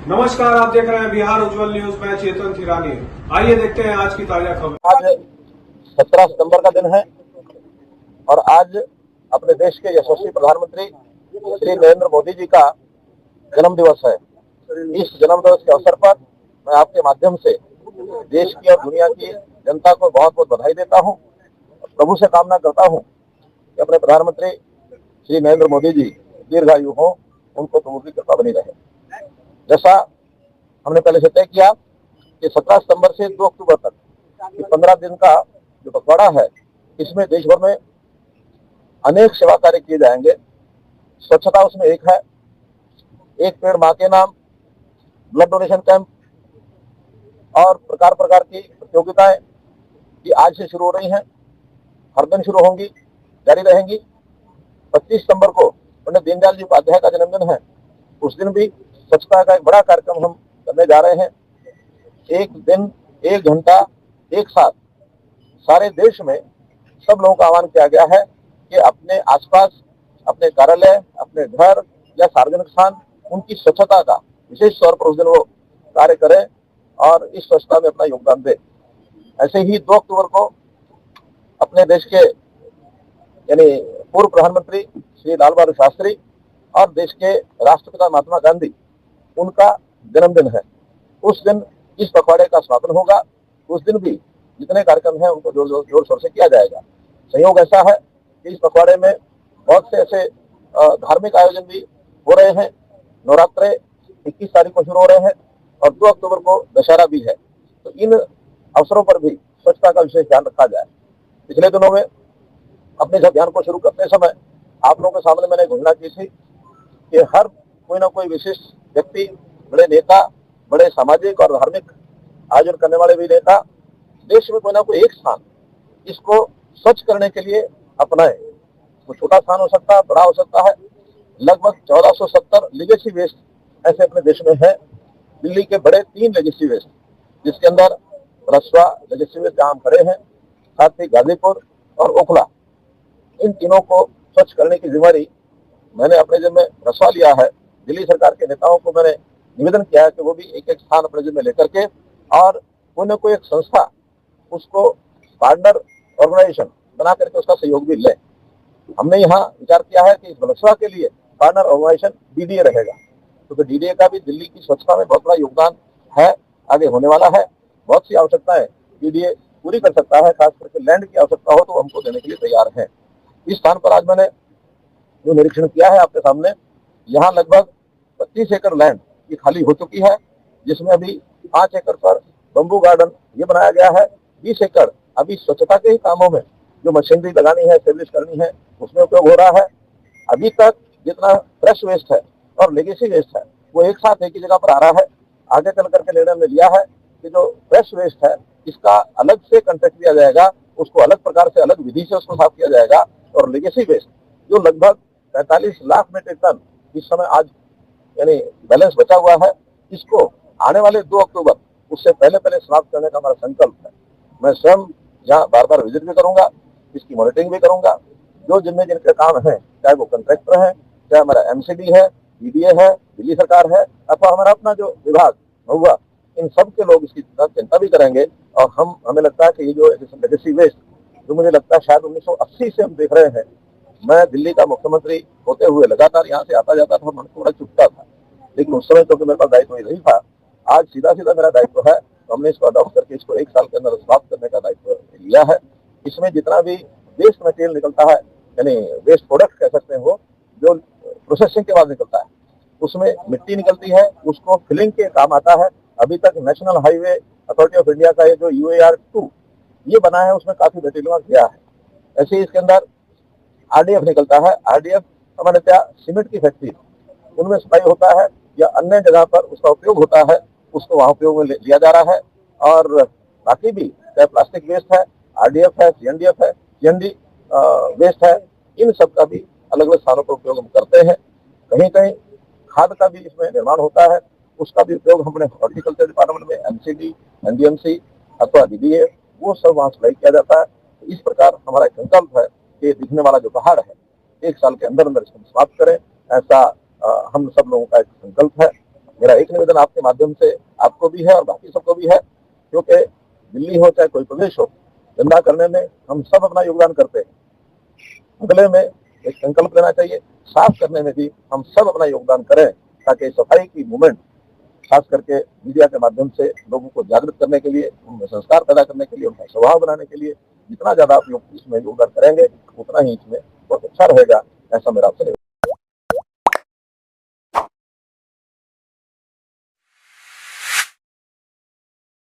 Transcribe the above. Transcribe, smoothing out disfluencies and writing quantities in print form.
नमस्कार, आप देख रहे हैं बिहार उज्जवल न्यूज। मैं चेतन थिरानी। आइए देखते हैं आज की ताजा खबर। आज 17 सितंबर का दिन है और आज अपने देश के यशस्वी प्रधानमंत्री श्री नरेंद्र मोदी जी का जन्म दिवस है। इस जन्म दिवस के अवसर पर मैं आपके माध्यम से देश की और दुनिया की जनता को बहुत बहुत बधाई देता हूं। प्रभु से कामना करता हूं कि अपने प्रधानमंत्री श्री नरेंद्र मोदी जी दीर्घायु हो, उनको प्रभु की कृपा बनी रहे। जैसा हमने पहले से तय किया कि 17 सितंबर से 2 अक्टूबर तक 15 दिन का जो पखवाड़ा है, इसमें देश भर में अनेक सेवा कार्य किए जाएंगे। स्वच्छता उसमें एक है, एक पेड़ मां के नाम, ब्लड डोनेशन कैंप और प्रकार प्रकार की प्रतियोगिताएं की आज से शुरू हो रही हैं, हर दिन शुरू होंगी, जारी रहेंगी। 25 सितंबर को पंडित दीनदयाल जी उपाध्याय का जन्मदिन है। उस दिन भी स्वच्छता का एक बड़ा कार्यक्रम हम करने जा रहे हैं। एक दिन, एक घंटा, एक साथ सारे देश में सब लोगों का आह्वान किया गया है कि अपने आसपास, अपने कार्यालय, अपने घर या सार्वजनिक स्थान, उनकी स्वच्छता का विशेष तौर पर उस दिन वो कार्य करें और इस स्वच्छता में अपना योगदान दें। ऐसे ही 2 अक्टूबर को अपने देश के यानी पूर्व प्रधानमंत्री श्री लाल बहादुर शास्त्री और देश के राष्ट्रपिता महात्मा गांधी, उनका जन्मदिन है। उस दिन इस पखवाड़े का समापन होगा। उस दिन भी जितने कार्यक्रम हैं उनको जोर शोर से किया जाएगा। संयोग ऐसा है कि इस पखवाड़े में बहुत से ऐसे धार्मिक आयोजन भी हो रहे हैं। नवरात्रे 21 तारीख को शुरू हो रहे हैं और 2 अक्टूबर को दशहरा भी है। तो इन अवसरों पर भी स्वच्छता का विशेष ध्यान रखा जाए। पिछले दिनों में अपने इस अभियान को शुरू करते समय आप लोगों के सामने मैंने घोषणा की थी कि हर कोई ना कोई विशिष्ट व्यक्ति, बड़े नेता, बड़े सामाजिक और धार्मिक आयोजन करने वाले भी नेता देश में कोई ना कोई एक स्थान इसको स्वच्छ करने के लिए अपनाए। वो छोटा स्थान हो सकता है, बड़ा हो सकता है। लगभग 1470 लीगेसी वेस्ट ऐसे अपने देश में है। दिल्ली के बड़े 3 लीगेसी वेस्ट, जिसके अंदर रसवा लीगेसी वेस्ट जहां हम खड़े हैं, साथ ही गाजीपुर और ओखला, इन तीनों को स्वच्छ करने की जिम्मेदारी मैंने अपने जिम्मे रसवा लिया है। दिल्ली सरकार के नेताओं को मैंने निवेदन किया है कि वो भी एक एक स्थान अपने जिम्मे लेकर के और कोई न कोई एक संस्था उसको पार्टनर ऑर्गेनाइजेशन बना करके उसका सहयोग भी ले। हमने यहाँ विचार किया है कि इस बलसवा के लिए पार्टनर ऑर्गेनाइजेशन डीडीए रहेगा, क्योंकि डीडीए का भी दिल्ली की स्वच्छता में बहुत बड़ा योगदान है, आगे होने वाला है। बहुत सी आवश्यकताएं डीडीए पूरी कर सकता है, खास करके लैंड की आवश्यकता हो तो हमको देने के लिए तैयार है। इस स्थान पर आज मैंने जो निरीक्षण किया है आपके सामने, यहाँ लगभग 25 एकड़ लैंड ये खाली हो चुकी है, जिसमें अभी 5 एकड़ पर बम्बू गार्डन ये बनाया गया है। 20 एकड़ अभी स्वच्छता के ही कामों में जो मशीनरी लगानी है, एस्टेब्लिश करनी है, उसमें उपयोग हो रहा है। अभी तक जितना फ्रेश वेस्ट है और लेगेसी वेस्ट है वो एक साथ एक ही जगह पर आ रहा है। आगे चल करके निर्णय में लिया है कि जो फ्रेश वेस्ट है इसका अलग से कंट्रैक्ट दिया जाएगा, उसको अलग प्रकार से, अलग विधि से उसको साफ किया जाएगा। और लेगेसी वेस्ट जो लगभग 45 लाख मीट्रिक टन इस समय आज यानी बैलेंस बचा हुआ है, इसको आने वाले 2 अक्टूबर उससे पहले पहले समाप्त करने का हमारा संकल्प है। मैं स्वयं यहाँ बार बार विजिट भी करूंगा, इसकी मॉनिटरिंग भी करूंगा। जो जिनके काम है, चाहे वो कंट्रैक्टर है, चाहे हमारा एमसीडी है, डीडीए है, दिल्ली सरकार है, अथवा हमारा अपना जो विभाग हुआ, इन सब के लोग इसकी चिंता भी करेंगे। और हमें लगता है कि ये जो लेगेसी वेस्ट जो मुझे लगता है शायद 1980 से हम देख रहे हैं। मैं दिल्ली का मुख्यमंत्री होते हुए लगातार यहाँ से आता जाता था, मन को बड़ा चुभता था, लेकिन उस समय क्योंकि मेरे पास दायित्व नहीं था, आज सीधा सीधा मेरा दायित्व है, तो हमने इसको अडॉप्ट करके इसको 1 साल के अंदर समाप्त करने का दायित्व लिया है। इसमें जितना भी वेस्ट मटेरियल निकलता है, यानी वेस्ट प्रोडक्ट कह सकते हैं, वो जो प्रोसेसिंग के बाद निकलता है, उसमें मिट्टी निकलती है, उसको फिलिंग के काम आता है। अभी तक national highway authority of India का ये जो UAR2 ये बना है, उसमें काफी मटेरियल गया है। ऐसे ही इसके अंदर RDF निकलता है। RDF सामान्यतः सीमेंट की फैक्ट्री उनमें सप्लाई होता है या अन्य जगह पर उसका उपयोग होता है, उसको वहां उपयोग में लिया जा रहा है। और बाकी भी चाहे प्लास्टिक वेस्ट है, RDF है, CNDF है, CND वेस्ट है, इन सब का भी अलग अलग स्थानों पर उपयोग हम करते हैं। कहीं कहीं खाद का भी इसमें निर्माण होता है, उसका भी उपयोग हमने हॉर्टिकल्चर डिपार्टमेंट में MCD, NDMC अथवा DDA वो सब वहां सप्लाई किया जाता है। तो इस प्रकार हमारा संकल्प है कि दिखने वाला जो पहाड़ है 1 साल के अंदर अंदर इसको समाप्त करें, ऐसा हम सब लोगों का एक संकल्प है। मेरा एक निवेदन आपके माध्यम से आपको भी है और बाकी सबको भी है, क्योंकि दिल्ली हो चाहे कोई प्रदेश हो, गंदा करने में हम सब अपना योगदान करते हैं। अगले में एक संकल्प लेना चाहिए, साफ करने में भी हम सब अपना योगदान करें, ताकि सफाई की मूवमेंट खास करके मीडिया के माध्यम से लोगों को जागृत करने के लिए, उनमें संस्कार पैदा करने के लिए, उनका स्वभाव बनाने के लिए जितना ज्यादा आप इसमें योगदान करेंगे उतना ही इसमें बहुत अच्छा रहेगा, ऐसा मेरा आपसे